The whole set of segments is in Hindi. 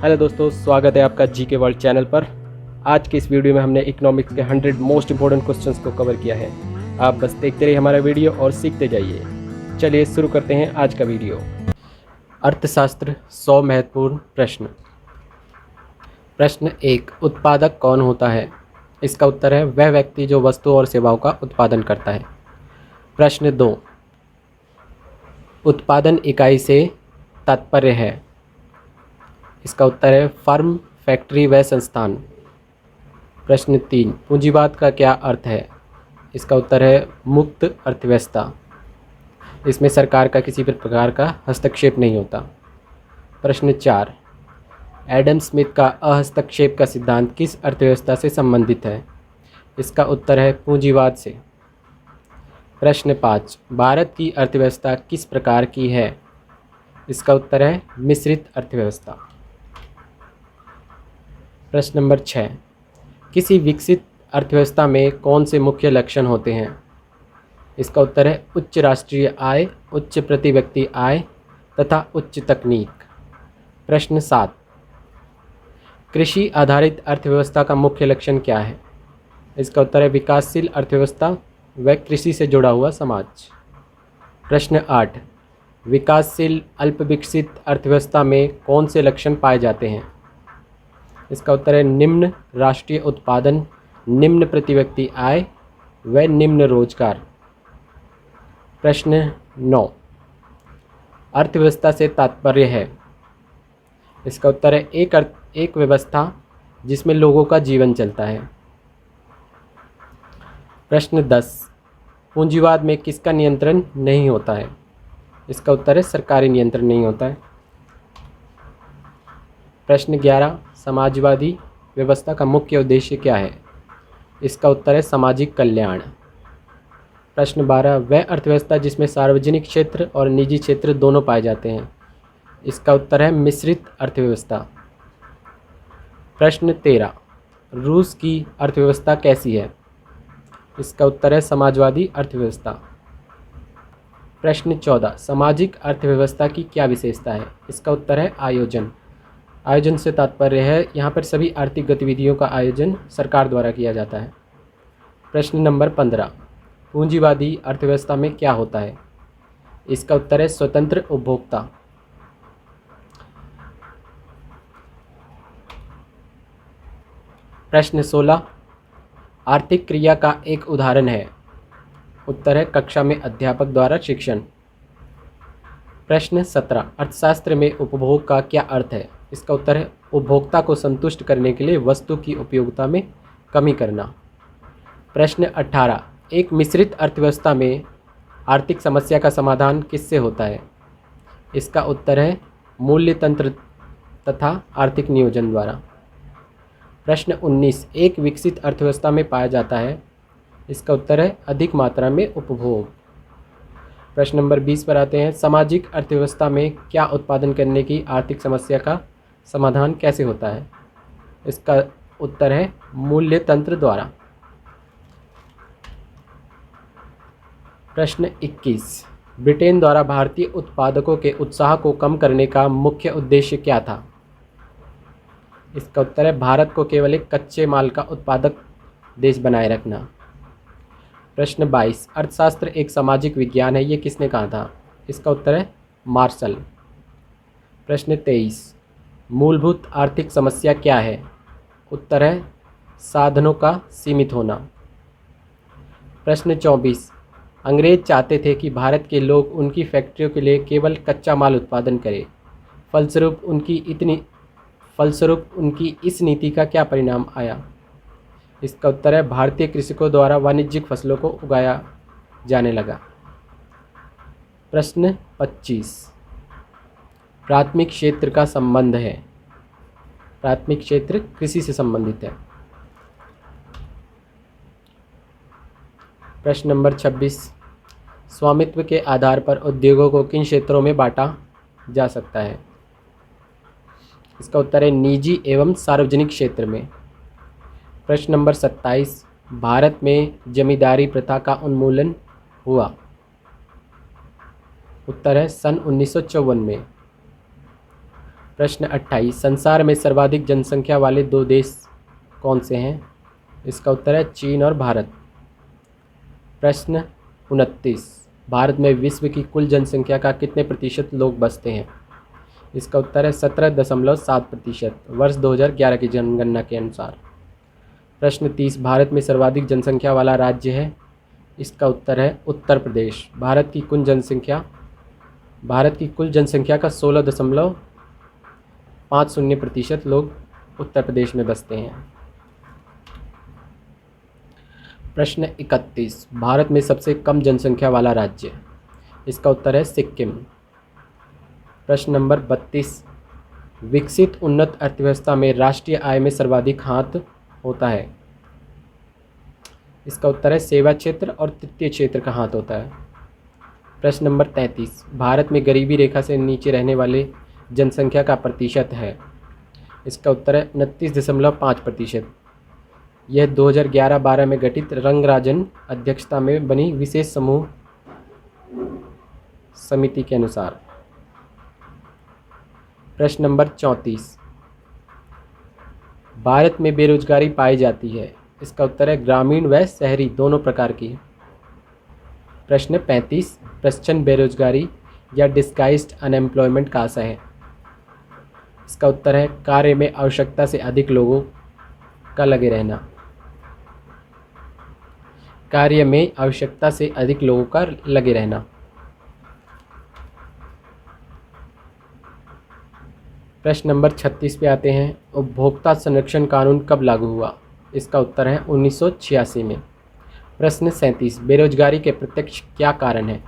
हेलो दोस्तों, स्वागत है आपका जीके वर्ल्ड चैनल पर। आज की इस वीडियो में हमने इकोनॉमिक्स के 100 मोस्ट इंपॉर्टेंट क्वेश्चंस को कवर किया है। आप बस देखते रहिए हमारा वीडियो और सीखते जाइए। चलिए शुरू करते हैं आज का वीडियो। अर्थशास्त्र 100 महत्वपूर्ण प्रश्न। प्रश्न 1, उत्पादक कौन होता है? इसका उत्तर है वह व्यक्ति जो वस्तु और सेवाओं का उत्पादन करता है। प्रश्न 2, उत्पादन इकाई से तात्पर्य है? इसका उत्तर है फर्म, फैक्ट्री व संस्थान। प्रश्न 3, पूंजीवाद का क्या अर्थ है? इसका उत्तर है मुक्त अर्थव्यवस्था। इसमें सरकार का किसी भी प्रकार का हस्तक्षेप नहीं होता। प्रश्न 4, एडम स्मिथ का अहस्तक्षेप का सिद्धांत किस अर्थव्यवस्था से संबंधित है? इसका उत्तर है पूंजीवाद से। प्रश्न 5, भारत की अर्थव्यवस्था किस प्रकार की है? इसका उत्तर है मिश्रित अर्थव्यवस्था। प्रश्न नंबर 6, किसी विकसित अर्थव्यवस्था में कौन से मुख्य लक्षण होते हैं? इसका उत्तर है उच्च राष्ट्रीय आय, उच्च प्रति व्यक्ति आय तथा उच्च तकनीक। प्रश्न 7, कृषि आधारित अर्थव्यवस्था का मुख्य लक्षण क्या है? इसका उत्तर है विकासशील अर्थव्यवस्था व कृषि से जुड़ा हुआ समाज। प्रश्न 8, विकासशील अल्प विकसित अर्थव्यवस्था में कौन से लक्षण पाए जाते हैं? इसका उत्तर है निम्न राष्ट्रीय उत्पादन, निम्न प्रति व्यक्ति आय व निम्न रोजगार। प्रश्न 9, अर्थव्यवस्था से तात्पर्य है? इसका उत्तर है एक व्यवस्था जिसमें लोगों का जीवन चलता है। प्रश्न 10, पूंजीवाद में किसका नियंत्रण नहीं होता है? इसका उत्तर है सरकारी नियंत्रण नहीं होता है। प्रश्न 11, समाजवादी व्यवस्था का मुख्य उद्देश्य क्या है? इसका उत्तर है सामाजिक कल्याण। प्रश्न 12, वह अर्थव्यवस्था जिसमें सार्वजनिक क्षेत्र और निजी क्षेत्र दोनों पाए जाते हैं? इसका उत्तर है मिश्रित अर्थव्यवस्था। प्रश्न 13, रूस की अर्थव्यवस्था कैसी है? इसका उत्तर है समाजवादी अर्थव्यवस्था। प्रश्न 14, सामाजिक अर्थव्यवस्था की क्या विशेषता है? इसका उत्तर है आयोजन। आयोजन से तात्पर्य है यहाँ पर सभी आर्थिक गतिविधियों का आयोजन सरकार द्वारा किया जाता है। प्रश्न नंबर 15, पूंजीवादी अर्थव्यवस्था में क्या होता है? इसका उत्तर है स्वतंत्र उपभोक्ता। प्रश्न 16, आर्थिक क्रिया का एक उदाहरण है? उत्तर है कक्षा में अध्यापक द्वारा शिक्षण। प्रश्न 17, अर्थशास्त्र में उपभोग का क्या अर्थ है? इसका उत्तर है उपभोक्ता को संतुष्ट करने के लिए वस्तु की उपयोगिता में कमी करना। प्रश्न 18, एक मिश्रित अर्थव्यवस्था में आर्थिक समस्या का समाधान किससे होता है? इसका उत्तर है मूल्य तंत्र तथा आर्थिक नियोजन द्वारा। प्रश्न 19, एक विकसित अर्थव्यवस्था में पाया जाता है? इसका उत्तर है अधिक मात्रा में उपभोग। प्रश्न नंबर 20 पर आते हैं, सामाजिक अर्थव्यवस्था में क्या उत्पादन करने की आर्थिक समस्या का समाधान कैसे होता है? इसका उत्तर है मूल्य तंत्र द्वारा। प्रश्न 21, ब्रिटेन द्वारा भारतीय उत्पादकों के उत्साह को कम करने का मुख्य उद्देश्य क्या था? इसका उत्तर है भारत को केवल एक कच्चे माल का उत्पादक देश बनाए रखना। प्रश्न 22, अर्थशास्त्र एक सामाजिक विज्ञान है, ये किसने कहा था? इसका उत्तर है मार्शल। प्रश्न 23, मूलभूत आर्थिक समस्या क्या है? उत्तर है साधनों का सीमित होना। प्रश्न 24, अंग्रेज चाहते थे कि भारत के लोग उनकी फैक्ट्रियों के लिए केवल कच्चा माल उत्पादन करें। फलस्वरूप उनकी इस नीति का क्या परिणाम आया? इसका उत्तर है भारतीय कृषकों द्वारा वाणिज्यिक फसलों को उगाया जाने लगा। प्रश्न 25, प्राथमिक क्षेत्र का संबंध है? प्राथमिक क्षेत्र कृषि से संबंधित है। प्रश्न नंबर 26, स्वामित्व के आधार पर उद्योगों को किन क्षेत्रों में बांटा जा सकता है? इसका उत्तर है निजी एवं सार्वजनिक क्षेत्र में। प्रश्न नंबर 27, भारत में जमींदारी प्रथा का उन्मूलन हुआ? उत्तर है सन 1954 में। प्रश्न 28, संसार में सर्वाधिक जनसंख्या वाले 2 देश कौन से हैं? इसका उत्तर है चीन और भारत। प्रश्न 29, भारत में विश्व की कुल जनसंख्या का कितने प्रतिशत लोग बसते हैं? इसका उत्तर है 17.7% वर्ष 2011 की जनगणना के अनुसार। प्रश्न 30, भारत में सर्वाधिक जनसंख्या वाला राज्य है? इसका उत्तर है उत्तर प्रदेश। भारत की कुल जनसंख्या का 16.50% लोग उत्तर प्रदेश में बसते हैं। प्रश्न 31, भारत में सबसे कम जनसंख्या वाला राज्य? इसका उत्तर है सिक्किम। प्रश्न नंबर 32, विकसित उन्नत अर्थव्यवस्था में राष्ट्रीय आय में सर्वाधिक हाथ होता है? इसका उत्तर है सेवा क्षेत्र और तृतीय क्षेत्र का हाथ होता है। प्रश्न नंबर 33, भारत में गरीबी रेखा से नीचे रहने वाले जनसंख्या का प्रतिशत है? इसका उत्तर है 29.5%। यह 2011-12 में गठित रंगराजन अध्यक्षता में बनी विशेष समूह समिति के अनुसार। प्रश्न नंबर 34, भारत में बेरोजगारी पाई जाती है? इसका उत्तर है ग्रामीण व शहरी दोनों प्रकार की। प्रश्न 35, प्रच्छन्न बेरोजगारी या डिस्गाइज्ड अनएम्प्लॉयमेंट कहाँ है? इसका उत्तर है कार्य में आवश्यकता से अधिक लोगों का लगे रहना। कार्य में आवश्यकता से अधिक लोगों का लगे रहना। प्रश्न नंबर 36 पे आते हैं, उपभोक्ता संरक्षण कानून कब लागू हुआ? इसका उत्तर है 1986 में। प्रश्न 37, बेरोजगारी के प्रत्यक्ष क्या कारण है?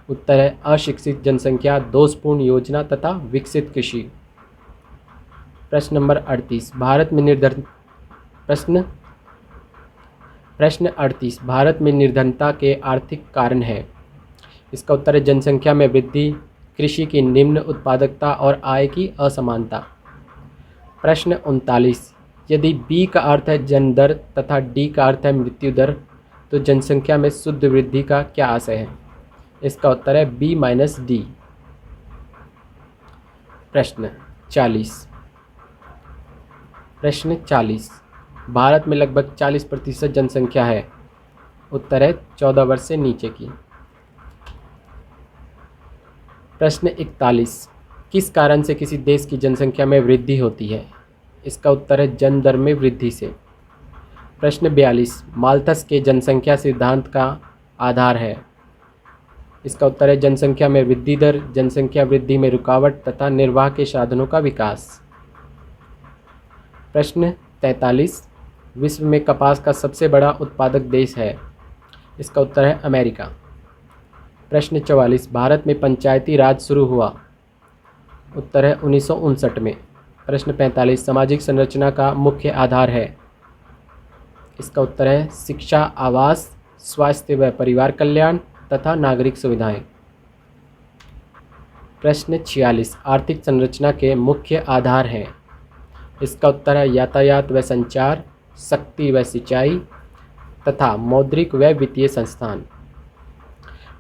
उत्तर है अशिक्षित जनसंख्या, दोषपूर्ण योजना तथा विकसित कृषि। प्रश्न नंबर 38, प्रश्न 38, भारत में निर्धनता के आर्थिक कारण है? इसका उत्तर है जनसंख्या में वृद्धि, कृषि की निम्न उत्पादकता और आय की असमानता। प्रश्न 39, यदि B का अर्थ है जन्म दर तथा D का अर्थ है मृत्यु दर, तो जनसंख्या में शुद्ध वृद्धि का क्या आशय है? इसका उत्तर है B-D। प्रश्न 40, भारत में लगभग 40% जनसंख्या है? उत्तर है 14 वर्ष से नीचे की। प्रश्न 41, किस कारण से किसी देश की जनसंख्या में वृद्धि होती है? इसका उत्तर है जन्म दर में वृद्धि से। प्रश्न 42, माल्थस के जनसंख्या सिद्धांत का आधार है? इसका उत्तर है जनसंख्या में वृद्धि दर, जनसंख्या वृद्धि में रुकावट तथा निर्वाह के साधनों का विकास। प्रश्न 43, विश्व में कपास का सबसे बड़ा उत्पादक देश है? इसका उत्तर है अमेरिका। प्रश्न 44, भारत में पंचायती राज शुरू हुआ? उत्तर है 1959 में। प्रश्न 45, सामाजिक संरचना का मुख्य आधार है? इसका उत्तर है शिक्षा, आवास, स्वास्थ्य व परिवार कल्याण तथा नागरिक सुविधाएं। प्रश्न 46, आर्थिक संरचना के मुख्य आधार हैं? इसका उत्तर है यातायात व संचार, शक्ति व सिंचाई तथा मौद्रिक व वित्तीय संस्थान।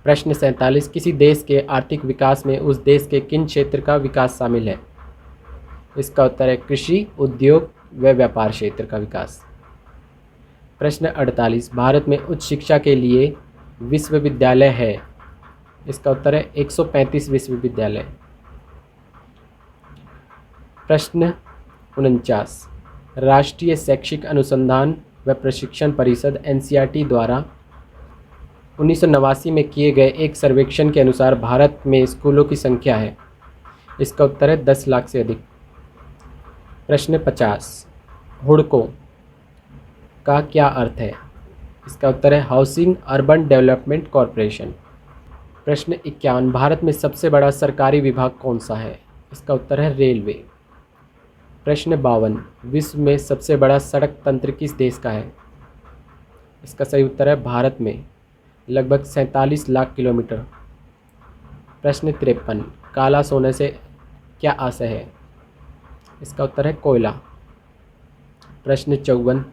प्रश्न 47, किसी देश के आर्थिक विकास में उस देश के किन क्षेत्र का विकास शामिल है? इसका उत्तर है कृषि, उद्योग व व्यापार क्षेत्र का विकास। प्रश्न 48, भारत में उच्च शिक्षा के लिए विश्वविद्यालय है? इसका उत्तर है 135 विश्वविद्यालय। प्रश्न 49, राष्ट्रीय शैक्षिक अनुसंधान व प्रशिक्षण परिषद NCERT द्वारा 1989 में किए गए एक सर्वेक्षण के अनुसार भारत में स्कूलों की संख्या है? इसका उत्तर है 10 लाख से अधिक। प्रश्न 50, हुडको का क्या अर्थ है? इसका उत्तर है हाउसिंग अर्बन डेवलपमेंट कॉरपोरेशन। प्रश्न 51, भारत में सबसे बड़ा सरकारी विभाग कौन सा है? इसका उत्तर है रेलवे। प्रश्न 52, विश्व में सबसे बड़ा सड़क तंत्र किस देश का है? इसका सही उत्तर है भारत में, लगभग 47 लाख किलोमीटर। प्रश्न 53, काला सोने से क्या आशय है? इसका उत्तर है कोयला। प्रश्न 54,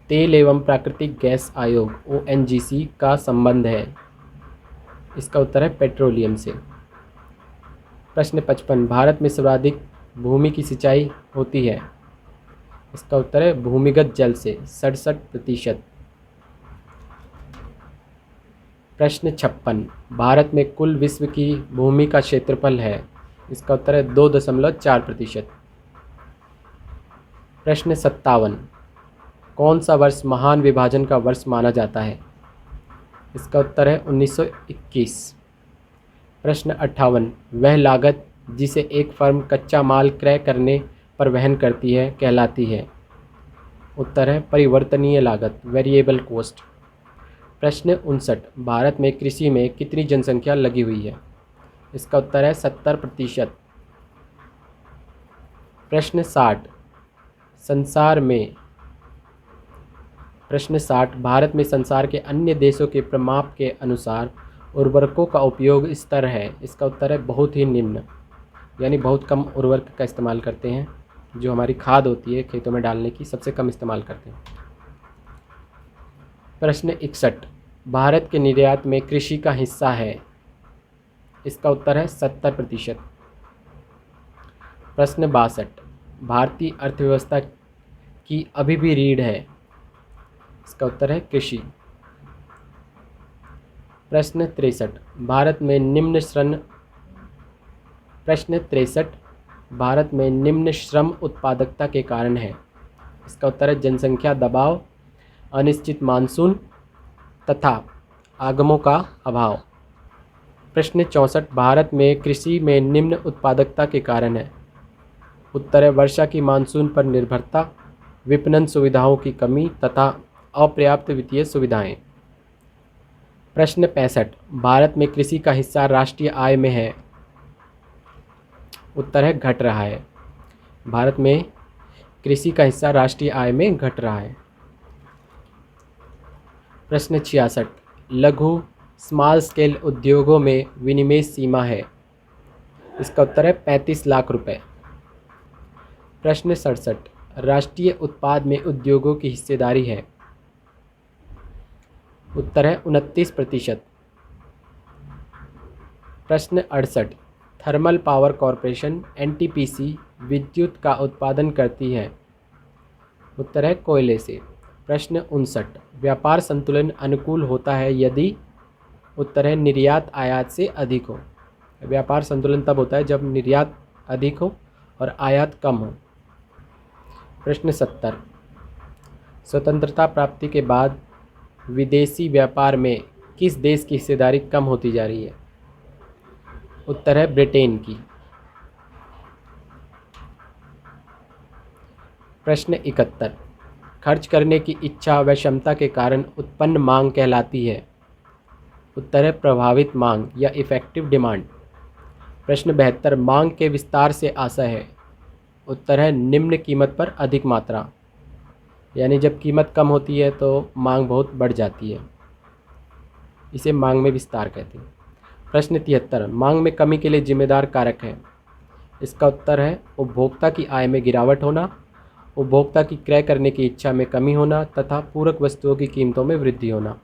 तेल एवं प्राकृतिक गैस आयोग ONGC का संबंध है? इसका उत्तर है पेट्रोलियम से। प्रश्न 55, भारत में सर्वाधिक भूमि की सिंचाई होती है? इसका उत्तर है भूमिगत जल से 67%। प्रश्न 56, भारत में कुल विश्व की भूमि का क्षेत्रफल है? इसका उत्तर है 2.4%। प्रश्न 57, कौन सा वर्ष महान विभाजन का वर्ष माना जाता है? इसका उत्तर है 1921। प्रश्न 58, वह लागत जिसे एक फर्म कच्चा माल क्रय करने पर वहन करती है कहलाती है? उत्तर है परिवर्तनीय लागत, वेरिएबल कॉस्ट। प्रश्न 59, भारत में कृषि में कितनी जनसंख्या लगी हुई है? इसका उत्तर है 70%। प्रश्न 60, संसार में प्रश्न 60, भारत में संसार के अन्य देशों के प्रमाप के अनुसार उर्वरकों का उपयोग स्तर है? इसका उत्तर है बहुत ही निम्न, यानी बहुत कम उर्वरक का इस्तेमाल करते हैं। जो हमारी खाद होती है खेतों में डालने की, सबसे कम इस्तेमाल करते हैं। प्रश्न 61, भारत के निर्यात में कृषि का हिस्सा है? इसका उत्तर है 70%। प्रश्न 62, भारतीय अर्थव्यवस्था की अभी भी रीढ़ है? इसका उत्तर है कृषि। प्रश्न 63, भारत में निम्न श्रम उत्पादकता के कारण है? इसका उत्तर है जनसंख्या दबाव, अनिश्चित मानसून तथा आगमों का अभाव। प्रश्न 64, भारत में कृषि में निम्न उत्पादकता के कारण है? उत्तर है वर्षा की मानसून पर निर्भरता, विपणन सुविधाओं की कमी तथा अपर्याप्त वित्तीय सुविधाएं। प्रश्न 65, भारत में कृषि का हिस्सा राष्ट्रीय आय में है? उत्तर है घट रहा है। भारत में कृषि का हिस्सा राष्ट्रीय आय में घट रहा है। प्रश्न 66, लघु स्मॉल स्केल उद्योगों में विनिवेश सीमा है? इसका उत्तर है 35 लाख रुपए। प्रश्न 67, राष्ट्रीय उत्पाद में उद्योगों की हिस्सेदारी है? उत्तर है 29%। प्रश्न 68, थर्मल पावर कॉरपोरेशन एनटीपीसी विद्युत का उत्पादन करती है? उत्तर है कोयले से। प्रश्न 59, व्यापार संतुलन अनुकूल होता है यदि? उत्तर है निर्यात आयात से अधिक हो। व्यापार संतुलन तब होता है जब निर्यात अधिक हो और आयात कम हो। प्रश्न 70, स्वतंत्रता प्राप्ति के बाद विदेशी व्यापार में किस देश की हिस्सेदारी कम होती जा रही है? उत्तर है ब्रिटेन की। प्रश्न 71, खर्च करने की इच्छा व क्षमता के कारण उत्पन्न मांग कहलाती है? उत्तर है प्रभावित मांग या इफेक्टिव डिमांड। प्रश्न 72, मांग के विस्तार से आशा है? उत्तर है निम्न कीमत पर अधिक मात्रा, यानी जब कीमत कम होती है तो मांग बहुत बढ़ जाती है, इसे मांग में विस्तार कहते हैं। प्रश्न 73, मांग में कमी के लिए जिम्मेदार कारक है? इसका उत्तर है उपभोक्ता की आय में गिरावट होना, उपभोक्ता की क्रय करने की इच्छा में कमी होना तथा पूरक वस्तुओं की कीमतों में वृद्धि होना।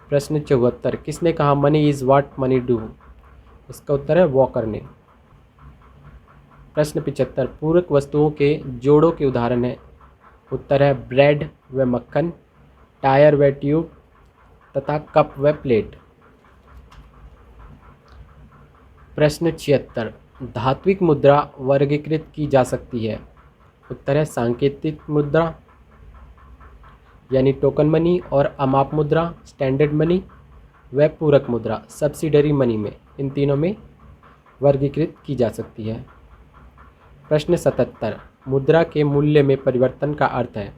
प्रश्न 74, किसने कहा money is what money do? इसका उत्तर है वॉकर ने। प्रश्न 75, पूरक वस्तुओं के जोड़ों के उदाहरण है? उत्तर है ब्रेड व मक्खन, टायर व ट्यूब तथा कप व प्लेट। प्रश्न 76, धात्विक मुद्रा वर्गीकृत की जा सकती है? उत्तर है सांकेतिक मुद्रा यानी टोकन मनी और अमाप मुद्रा स्टैंडर्ड मनी व पूरक मुद्रा सब्सिडरी मनी में, इन तीनों में वर्गीकृत की जा सकती है। प्रश्न 77, मुद्रा के मूल्य में परिवर्तन का अर्थ है?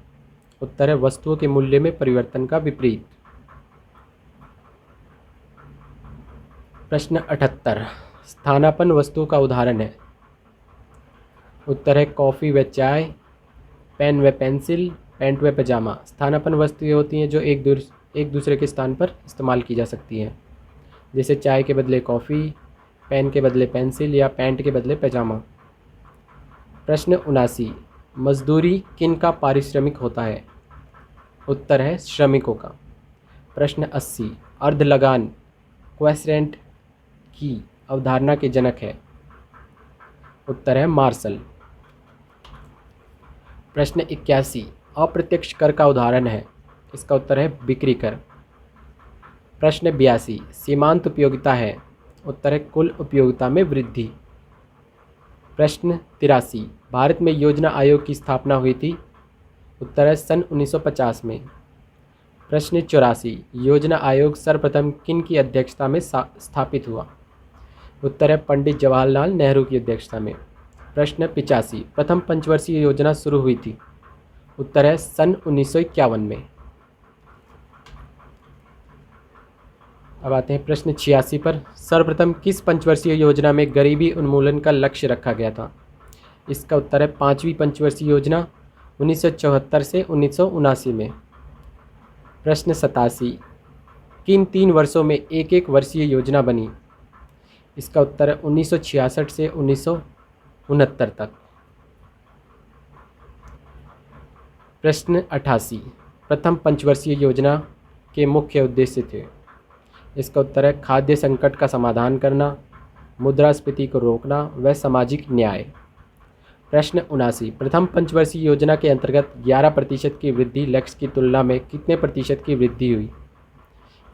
उत्तर है वस्तुओं के मूल्य में परिवर्तन का विपरीत। प्रश्न 78, स्थानापन्न वस्तुओं का उदाहरण है? उत्तर है कॉफ़ी व चाय, पेन व पेंसिल, पैंट व पजामा। स्थानापन्न वस्तुएं होती हैं जो एक दूसरे के स्थान पर इस्तेमाल की जा सकती हैं, जैसे चाय के बदले कॉफ़ी, पेन के बदले पेंसिल या पैंट के बदले पजामा। प्रश्न 79, मजदूरी किन का पारिश्रमिक होता है? उत्तर है श्रमिकों का। प्रश्न 80, अर्ध लगान क्वेसेंट की अवधारणा के जनक है? उत्तर है मार्शल। प्रश्न 81 अप्रत्यक्ष कर का उदाहरण है। इसका उत्तर है बिक्री कर। प्रश्न 82 सीमांत उपयोगिता है। उत्तर है कुल उपयोगिता में वृद्धि। प्रश्न 83 भारत में योजना आयोग की स्थापना हुई थी। उत्तर है सन 1950 में। प्रश्न 84 योजना आयोग सर्वप्रथम किन की अध्यक्षता में स्थापित हुआ। उत्तर है पंडित जवाहरलाल नेहरू की अध्यक्षता में। प्रश्न 85 प्रथम पंचवर्षीय योजना शुरू हुई थी। उत्तर है सन 1951 में। अब आते हैं प्रश्न 86 पर। सर्वप्रथम किस पंचवर्षीय योजना में गरीबी उन्मूलन का लक्ष्य रखा गया था। इसका उत्तर है पांचवी पंचवर्षीय योजना 1974 से 1979 में। प्रश्न 87 किन 3 वर्षों में एक एक वर्षीय योजना बनी। इसका उत्तर है 1966 से 1969 तक। प्रश्न 88 प्रथम पंचवर्षीय योजना के मुख्य उद्देश्य थे। इसका उत्तर है खाद्य संकट का समाधान करना, मुद्रास्फीति को रोकना व सामाजिक न्याय। प्रश्न 79 प्रथम पंचवर्षीय योजना के अंतर्गत 11% की वृद्धि लक्ष्य की तुलना में कितने प्रतिशत की वृद्धि हुई।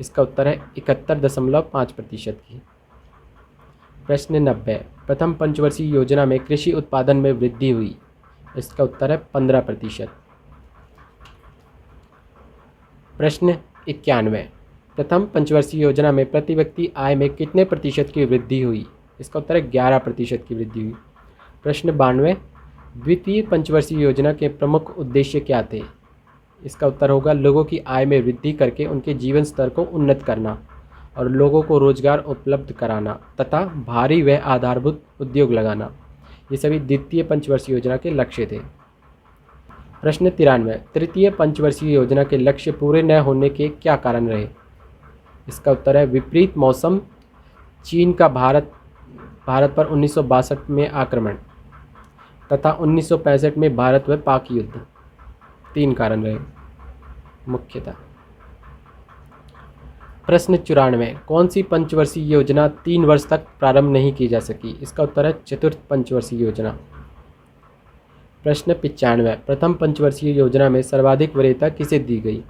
इसका उत्तर है 71.5% की। प्रश्न 90 प्रथम पंचवर्षीय योजना में कृषि उत्पादन में वृद्धि हुई। इसका उत्तर है 15%। प्रश्न 91 प्रथम पंचवर्षीय योजना में प्रति व्यक्ति आय में कितने प्रतिशत की वृद्धि हुई। इसका उत्तर है 11% की वृद्धि हुई। प्रश्न 92 द्वितीय पंचवर्षीय योजना के प्रमुख उद्देश्य क्या थे। इसका उत्तर होगा लोगों की आय में वृद्धि करके उनके जीवन स्तर को उन्नत करना और लोगों को रोजगार उपलब्ध कराना तथा भारी व आधारभूत उद्योग लगाना। ये सभी द्वितीय पंचवर्षीय योजना के लक्ष्य थे। प्रश्न 93 तृतीय पंचवर्षीय योजना के लक्ष्य पूरे न होने के क्या कारण रहे। इसका उत्तर है विपरीत मौसम, चीन का भारत पर 1962 में आक्रमण तथा 1965 में भारत व पाक युद्ध। 3 कारण रहे मुख्यतः। प्रश्न 94 कौन सी पंचवर्षीय योजना 3 वर्ष तक प्रारंभ नहीं की जा सकी। इसका उत्तर है चतुर्थ पंचवर्षीय योजना। प्रश्न 95 प्रथम पंचवर्षीय योजना में सर्वाधिक वरीयता किसे दी गई।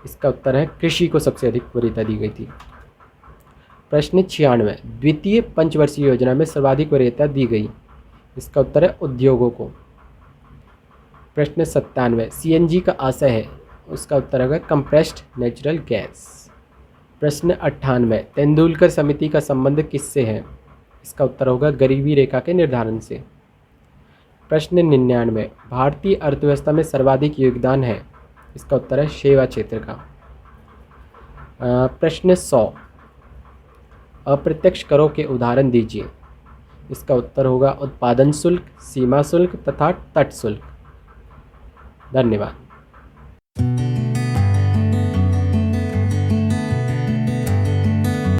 इसका उत्तर है कृषि को सबसे अधिक वरीयता दी गई थी। प्रश्न 96 द्वितीय पंचवर्षीय योजना में सर्वाधिक वरीयता दी गई। इसका उत्तर है उद्योगों को। प्रश्न 97 सीएनजी का आशय है। उसका उत्तर होगा कंप्रेस्ड नेचुरल गैस। प्रश्न 98 तेंदुलकर समिति का संबंध किससे है। इसका उत्तर होगा गरीबी रेखा के निर्धारण से। प्रश्न 99 भारतीय अर्थव्यवस्था में सर्वाधिक योगदान है। इसका उत्तर है सेवा क्षेत्र का। प्रश्न 100 अप्रत्यक्ष करों के उदाहरण दीजिए। इसका उत्तर होगा उत्पादन शुल्क, सीमा शुल्क तथा तट शुल्क। धन्यवाद।